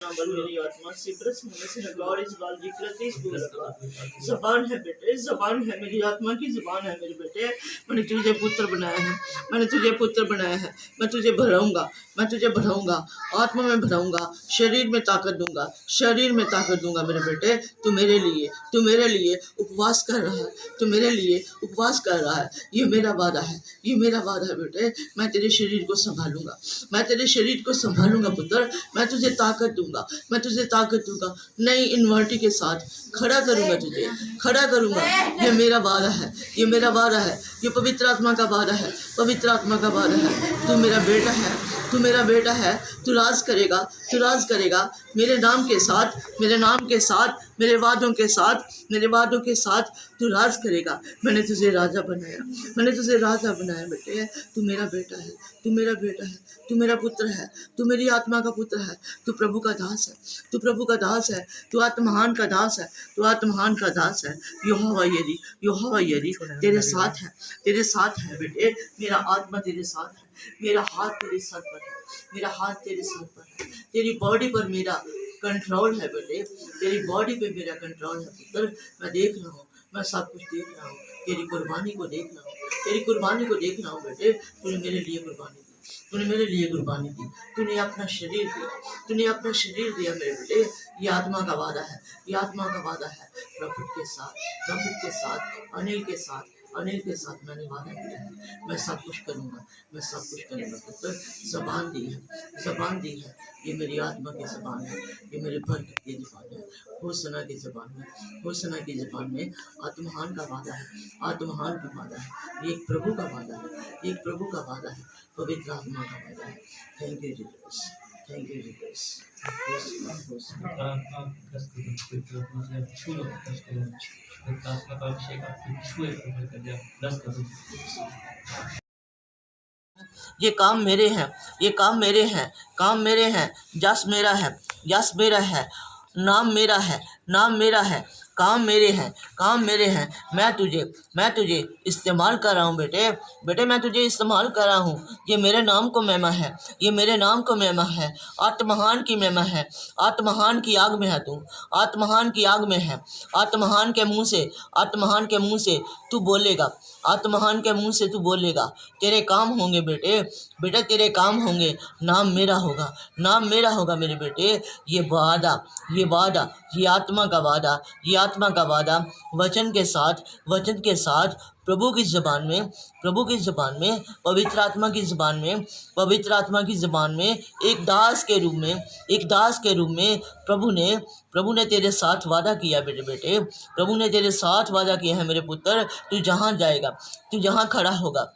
नामर मेरी आत्मा सिप्रस में से गॉड इज बाल जी प्रतीश बोलगा जबान है बेटे, जबान है मेरी आत्मा की जबान है मेरे बेटे। मैंने तुझे पुत्र बनाया है, मैंने तुझे पुत्र बनाया है। मैं तुझे बढ़ाऊंगा, मैं तुझे बढ़ाऊंगा, आत्मा में बढ़ाऊंगा, शरीर में ताकत दूंगा, शरीर में ताकत दूंगा मेरे बेटे। तू मेरे लिए उपवास कर रहा है, तू मेरे लिए उपवास कर रहा है। ये मेरा वादा है, ये मेरा वादा है बेटे। मैं तेरे शरीर को संभालूंगा, मैं तेरे शरीर को संभालूंगा पुत्र। मैं तुझे ताकत दूंगा, मैं तुझे ताकत दूंगा। नई इन्वर्टी के साथ खड़ा करूंगा, तुझे खड़ा करूंगा। ये मेरा वादा है, ये मेरा वादा है, ये पवित्र आत्मा का वादा है, पवित्र आत्मा का वादा है। तू मेरा बेटा है, तू मेरा बेटा है। तू राज करेगा, तू राज करेगा मेरे नाम के साथ, मेरे नाम के साथ, मेरे वादों के साथ, मेरे वादों के साथ तू राज करेगा। मैंने तुझे राजा बनाया, मैंने तुझे राजा बनाया बेटे। तू मेरा बेटा है, तू मेरा बेटा है, तू मेरा पुत्र है, तू मेरी आत्मा का पुत्र है। तू प्रभु का दास है, तू प्रभु का दास है, तू आत्महान का दास है, तू आत्महान का दास है। यहोवा यरी, यहोवा यरी तेरे साथ है, तेरे साथ है बेटे। मेरा आत्मा तेरे साथ है, मेरा हाथ तेरे सर पर है, मेरा हाथ तेरे सर पर है। तेरी बॉडी पर मेरा कंट्रोल है बेटे, तेरी बॉडी पे मेरा कंट्रोल है पुत्र। मैं देख रहा हूँ, मैं सब कुछ देख रहा हूँ, तेरी कुर्बानी को देख रहा हूँ, तेरी कुर्बानी को देख रहा हूँ बेटे। तूने मेरे लिए कुर्बानी दी, तूने मेरे लिए कुर्बानी दी, तूने अपना शरीर दिया, तूने अपना शरीर दिया मेरे बेटे। ये आत्मा का वादा है, ये आत्मा का वादा है। प्रॉफिट के साथ, प्रॉफिट के साथ, अनिल के साथ, अनिल के साथ मैंने वादा किया है। मैं सब कुछ करूँगा, मैं सब कुछ करूँगा पुत्र। जबान दी है, जबान दी है। ये मेरी आत्मा की जबान है, ये मेरे बरकत की जबान है, होसना की जबान में, होसना की जबान में। आत्महान का वादा है, आत्महान का वादा है। ये एक प्रभु का वादा है, ये एक प्रभु का वादा है, पवित्र आत्मा का वादा है। Thank you Jesus, thank you Jesus. ये काम मेरे हैं, ये काम मेरे हैं, काम मेरे हैं। जस मेरा है, यस मेरा है, नाम मेरा है, नाम मेरा है, काम मेरे हैं, काम मेरे हैं। मैं तुझे इस्तेमाल कर रहा हूँ बेटे, बेटे मैं तुझे इस्तेमाल कर रहा हूँ। ये मेरे नाम को महिमा है, ये मेरे नाम को महिमा है। आत्महान की महिमा है, आत्महान की आग में है तू, आत्महान की आग में है। आत्महान के मुंह से, आत्महान के मुंह से तू बोलेगा, आत्महान के मुंह से तू बोलेगा। तेरे काम होंगे बेटे, बेटे तेरे काम होंगे। नाम मेरा होगा, नाम मेरा होगा मेरे बेटे। ये वादा, ये वादा, ये आत्मा का वादा, ये आत्मा का वादा वचन के साथ, वचन के साथ प्रभु की ज़बान में, प्रभु की ज़बान में, पवित्र आत्मा की ज़बान में, पवित्र आत्मा की ज़बान में एक दास के रूप में, एक दास के रूप में प्रभु ने तेरे साथ वादा किया बेटे, बेटे प्रभु ने तेरे साथ वादा किया है मेरे पुत्र। तू जहाँ जाएगा, तू जहाँ खड़ा होगा,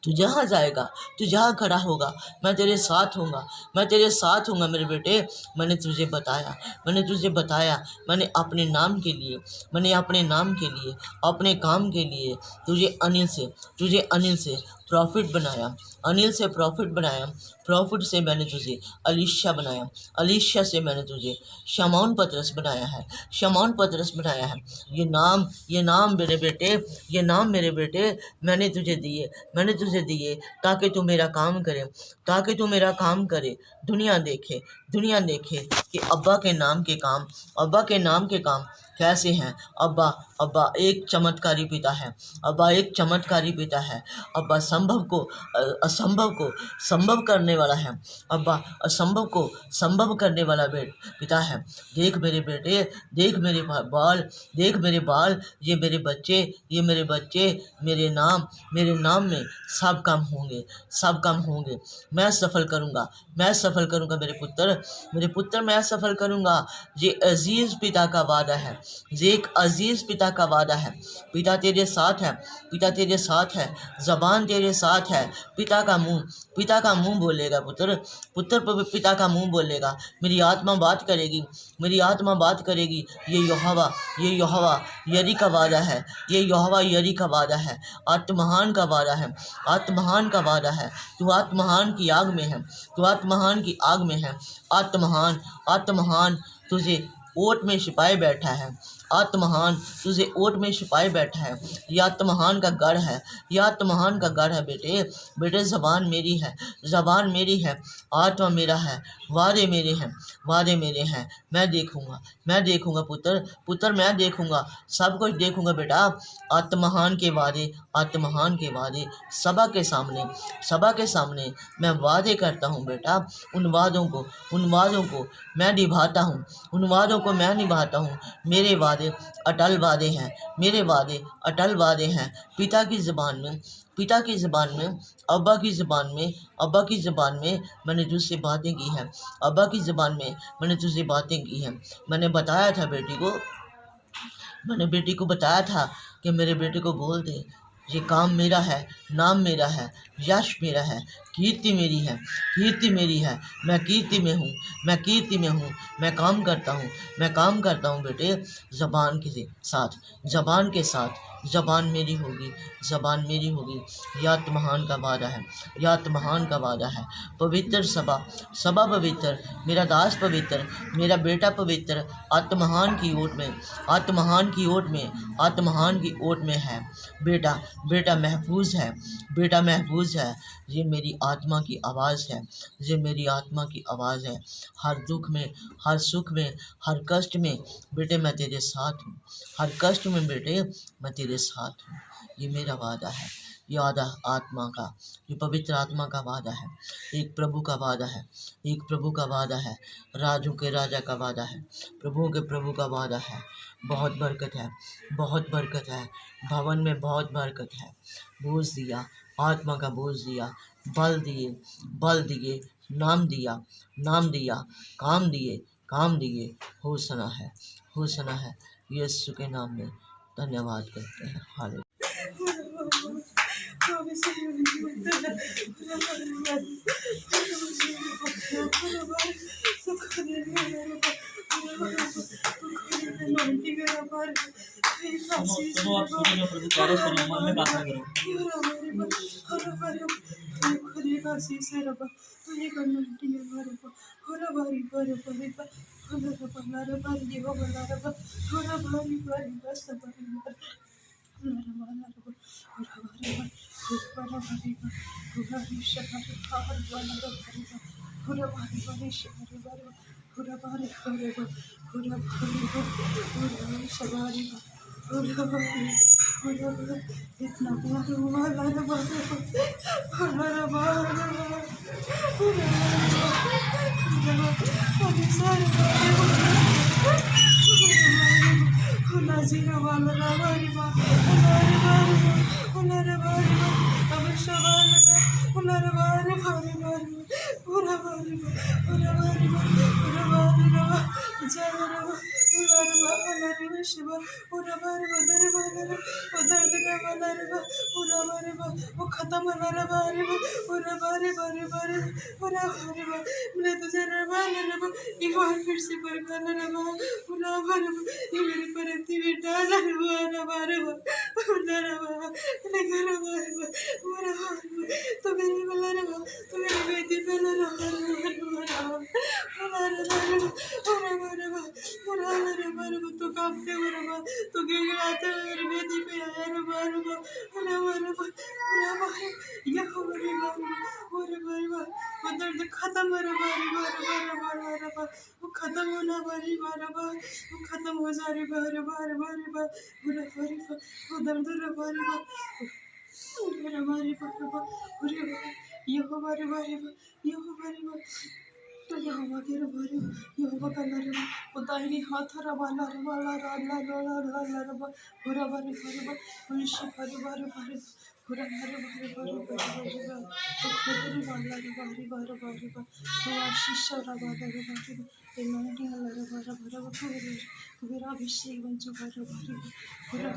तू जहाँ जाएगा, तू जहाँ खड़ा होगा, मैं तेरे साथ हूँगा, मैं तेरे साथ हूँगा मेरे बेटे। मैंने तुझे बताया, मैंने तुझे बताया, मैंने अपने नाम के लिए, मैंने अपने नाम के लिए, अपने काम के लिए तुझे अनिल से प्रॉफिट बनाया, अनिल से प्रॉफिट बनाया। प्रॉफिट से मैंने तुझे अलीशा बनाया, अलीशा से मैंने तुझे शमौन पतरस बनाया है, शमौन पतरस बनाया है। ये नाम मेरे बेटे, ये नाम मेरे बेटे मैंने तुझे दिए, मैंने तुझे दिए ताकि तू मेरा काम करे, ताकि तू मेरा काम करे। दुनिया देखे, दुनिया देखे कि अब्बा के नाम के काम, अब्बा के नाम के काम कैसे हैं। अब्बा, अब्बा एक चमत्कारी पिता है, अब्बा एक चमत्कारी पिता है। अब्बा असंभव को संभव करने वाला है, अब्बा असंभव को संभव करने वाला पिता है। देख मेरे बेटे, देख मेरे बाल, देख मेरे बाल, ये मेरे बच्चे, ये मेरे बच्चे, मेरे नाम में सब काम होंगे, सब काम होंगे। मैं सफल करूँगा, मैं सफल करूँगा मेरे पुत्र, मेरे पुत्र मैं सफल करूँगा। ये अजीज़ पिता का वादा है, ये एक अजीज़ पिता का वादा है। पिता तेरे साथ है, पिता तेरे साथ है, ज़बान तेरे साथ है। पिता का मुंह बोलेगा पुत्र, पुत्र पिता का मुंह बोलेगा। मेरी आत्मा बात करेगी, मेरी आत्मा बात करेगी। ये यहोवा यरी का वादा है, ये यहोवा यरी का वादा है, आत्महान का वादा है, आत्महान का वादा है। तू आत्महान की आग में है, तू आत्महान की आग में है। आत्महान तुझे ओट में छिपाए बैठा है, आत्महान तुझे ओट में छिपाए बैठा है। यह आत्महान का गढ़ है, यह आत्महान का गढ़ है बेटे। बेटे ज़बान मेरी है, ज़बान मेरी है, आत्मा मेरा है, वादे मेरे हैं, वादे मेरे हैं। मैं देखूंगा, मैं देखूंगा पुत्र, पुत्र मैं देखूंगा, सब कुछ देखूंगा बेटा। आत्महान के वादे, आत्महान के वादे सभा के सामने, सभा के सामने मैं वादे करता हूँ बेटा। उन वादों को, उन वादों को मैं निभाता हूँ, उन वादों को मैं निभाता हूँ। मेरे वादे अटल वादे हैं, मेरे वादे अटल वादे हैं। पिता की ज़बान में, पिता की ज़बान में, अब्बा की ज़बान में, अब्बा की ज़बान में मैंने तुझसे बातें की हैं, अब्बा की ज़बान में मैंने तुझसे बातें की हैं। मैंने बताया था बेटी को, मैंने बेटी को बताया था कि मेरे बेटे को बोल दे, ये काम मेरा है, नाम मेरा है, यश मेरा है, कीर्ति मेरी है, कीर्ति मेरी है। मैं कीर्ति में हूँ, मैं कीर्ति में हूँ। मैं काम करता हूँ, मैं काम करता हूँ बेटे। ज़बान के साथ, ज़बान के साथ ज़बान मेरी होगी, ज़बान मेरी होगी। यह आत्महान का वादा है, यह आत्महान का वादा है। पवित्र सभा, सभा पवित्र, मेरा दास पवित्र, मेरा बेटा पवित्र। आत्महान की ओट में, आत्महान की ओट में, आत्महान की ओट में है बेटा। बेटा महफूज है, बेटा महफूज है। ये मेरी आत्मा की आवाज़ है, ये मेरी आत्मा की आवाज़ है। हर दुख में, हर सुख में, हर कष्ट में बेटे मैं तेरे साथ हूँ, हर कष्ट में बेटे मैं तेरे साथ हूँ। ये मेरा वादा है, ये वादा आत्मा का, ये पवित्र आत्मा का वादा है। एक प्रभु का वादा है, एक प्रभु का वादा है, राजों के राजा का वादा है, प्रभुओं के प्रभु का वादा है। बहुत बरकत है, बहुत बरकत है, भवन में बहुत बरकत है। बोझ दिया, आत्मा का बोझ दिया, बल दिए, बल दिए, नाम दिया, नाम दिया, काम दिए, काम दिए। होसना है, होसना है। यीशु के नाम में धन्यवाद करते हैं। हालेलुया। सुनो आप सुनो जो प्रभु कह रहे सुनो मन में प्रार्थना करो। मैं तुझे एक बार फिर से ये मेरे पर बेटा तो मेरी तो मेरी बेटी तो कांपते तो गिड़गिड़ाते मेरी बेटी पे आया वो दर्द खत्म वो खत्म होना वो खत्म हो जा रही वो दर्द तो यहोवा के रबारी यहोवा का लरबा उतारी हाथ रबाला रबाला राला राला राला रबा पूरा बारी पुलिस बारी पूरा बारी तो खुदरी वाला रबारी तो आशीष रबाला रबारी एलांटी वाला रबारी मेरा अभिषेक बन चुका रबारी पूरा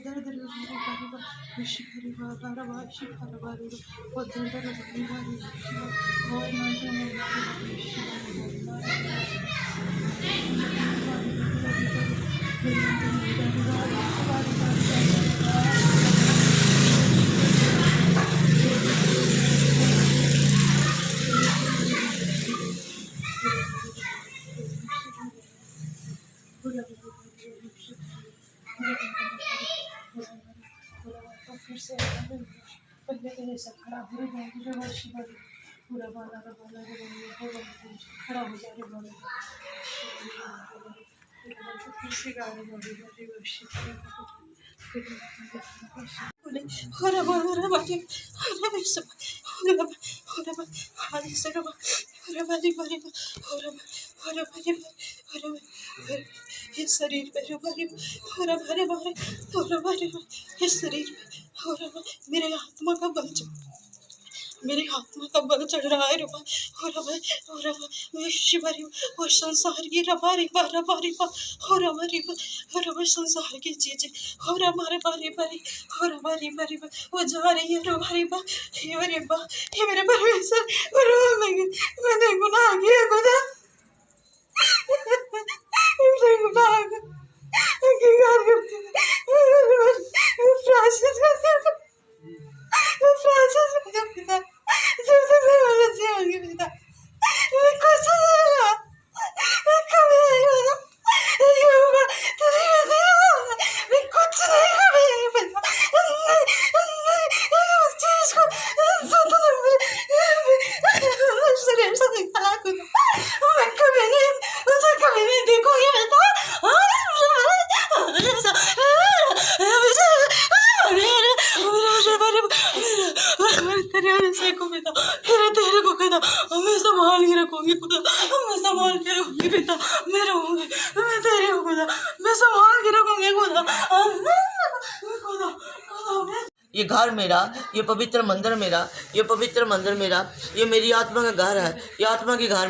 दर्द रबारी खुशी भरी वाला रबाशी रबारी वो दर्द रबारी और नाटी पूरा बाला रे बाला रे खड़ा हो जा रे बाला फिर से गा रे बाला रे वर्षी हरा बाला बाटी हरा बिस हरा हमारी सरबा हरा बाली बारी हरा बारी ये शरीर पे हरा बारी हरा बारी ये शरीर पे हरा मेरे आत्मा का बल मेरी आत्मा का बल चढ़ रहा है रबा और शिवरी और संसार की रबा संसार की चीजें और हमारे बारी वो जा रही है रबा ये मेरे परमेश्वर मैंने गुनाह किया खुदा मैंने गुनाह तेरे को कहता मैं संभाल के रखूंगी खुदा मैं संभाल के रखूंगी पिता मैं रहूंगी मैं तेरे को खुदा मैं संभाल के रखूंगी खुदा ये घर मेरा, ये पवित्र मंदिर मेरा, ये पवित्र मंदिर मेरा, ये मेरी आत्मा का घर है। ये आत्मा के घर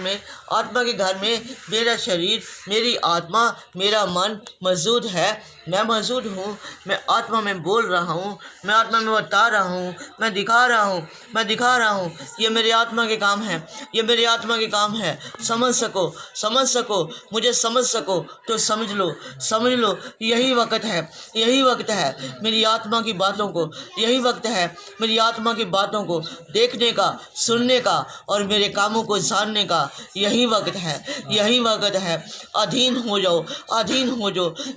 में मेरा शरीर, मेरी आत्मा, मेरा मन मौजूद है। मैं मौजूद हूँ। मैं आत्मा में बोल रहा हूँ, मैं आत्मा में बता रहा हूँ, मैं दिखा रहा हूँ। ये मेरे आत्मा के काम है, ये मेरे आत्मा के काम है। समझ सको, मुझे समझ सको तो समझ लो। यही वक्त है मेरी आत्मा की बातों को, यही वक्त है मेरी आत्मा की बातों को देखने का, सुनने का और मेरे कामों को जानने का। यही वक्त है। अधीन हो जाओ,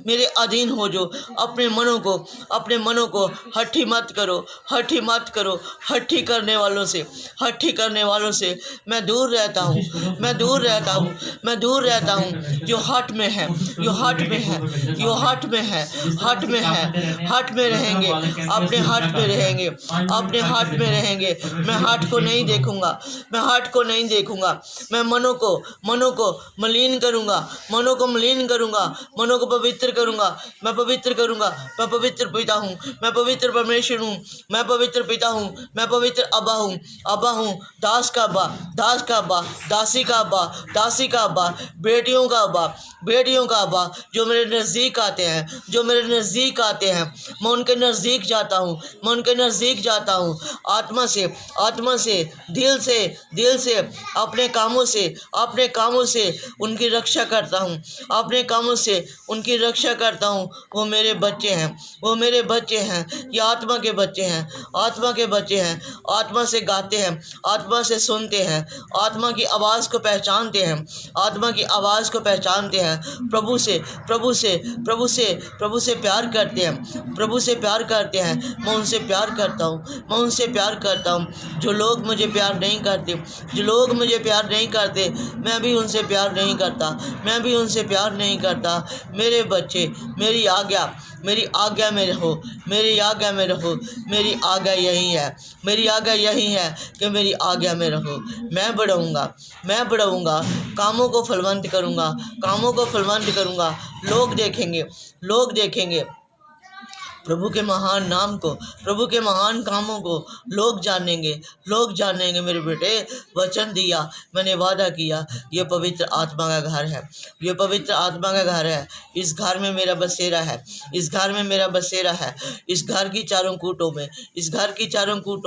मेरे अधीन हो जाओ। अपने मनों को हठी मत करो। हठी करने वालों से मैं दूर रहता हूँ। जो हट में है, हट में रहेंगे, अपने हट में रहेंगे। मैं हट को नहीं देखूंगा। मैं मनों को मलिन करूंगा, मनों को पवित्र करूंगा। मैं पवित्र पिता हूँ, मैं पवित्र परमेश्वर हूँ, मैं पवित्र पिता हूँ, मैं पवित्र अब्बा हूँ। दास का अब्बा, दासी का अब्बा, बेटियों का अब्बा, जो मेरे नज़दीक आते हैं, मैं उनके नज़दीक जाता हूँ। आत्मा से, दिल से, अपने कामों से उनकी रक्षा करता हूँ। वो मेरे बच्चे हैं, ये आत्मा के बच्चे हैं। आत्मा से गाते हैं, आत्मा से सुनते हैं, आत्मा की आवाज़ को पहचानते हैं। प्रभु से प्यार करते हैं। मैं उनसे प्यार करता हूँ। जो लोग मुझे प्यार नहीं करते, मैं भी उनसे प्यार नहीं करता। मेरे बच्चे, मेरी आज्ञा में रहो। मेरी आज्ञा यही है कि मेरी आज्ञा में रहो। मैं बढ़ाऊंगा, कामों को फलवंत करूंगा। लोग देखेंगे प्रभु के महान नाम को, प्रभु के महान कामों को। लोग जानेंगे मेरे बेटे। वचन दिया, मैंने वादा किया। ये पवित्र आत्मा का घर है। इस घर में मेरा बसेरा है। इस घर की चारों कूटों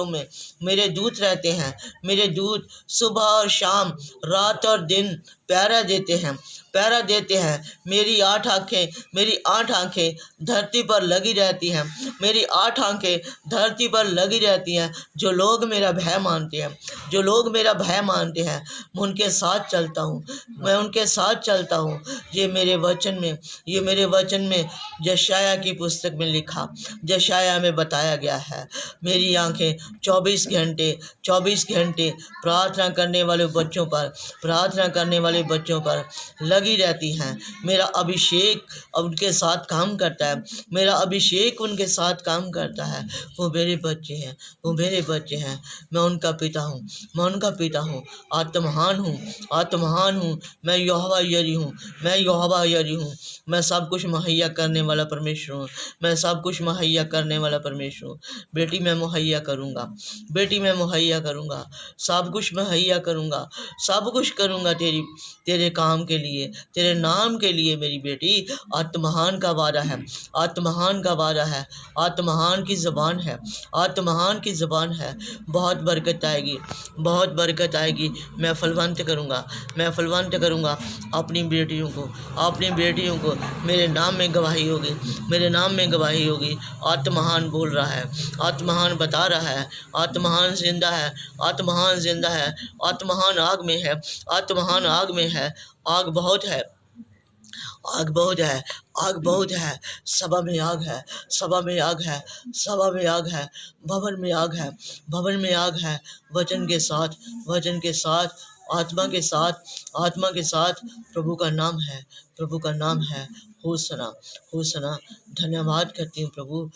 में मेरे दूत रहते हैं। मेरे दूत सुबह और शाम, रात और दिन पहरा देते हैं। पहरा देते हैं। मेरी 8 आँखें धरती पर लगी रहती हैं। मेरी 8 आँखें धरती पर लगी रहती हैं। जो लोग मेरा भय मानते हैं, जो लोग मेरा भय मानते हैं, मैं उनके साथ चलता हूँ, मैं उनके साथ चलता हूँ। ये मेरे वचन में यशायाह की पुस्तक में लिखा, यशायाह में बताया गया है। मेरी आँखें 24 घंटे प्रार्थना करने वाले बच्चों पर लगी रहती हैं। मेरा अभिषेक उनके साथ काम करता है। मेरा अभिषेक उनके साथ काम करता है। वो मेरे बच्चे हैं, वो मेरे बच्चे हैं। मैं उनका पिता हूँ। आत्महान हूँ। मैं यहोवा यरी हूँ। मैं सब कुछ मुहैया करने वाला परमेश्वर हूँ। बेटी मैं मुहैया करूँगा। सब कुछ करूँगा तेरे काम के लिए, तेरे नाम के लिए। मेरी बेटी आत्महान का वादा है। आत्महान की ज़बान है। बहुत बरकत आएगी। मैं फलवंत करूँगा अपनी बेटियों को। मेरे नाम में गवाही होगी। आत्महान बोल रहा है, आत्महान बता रहा है, आत्महान जिंदा है। आत्महान आग में है। आग बहुत है। सभा में आग है। भवन में आग है। वचन के साथ आत्मा के साथ प्रभु का नाम है। होसना। धन्यवाद करती हूँ प्रभु।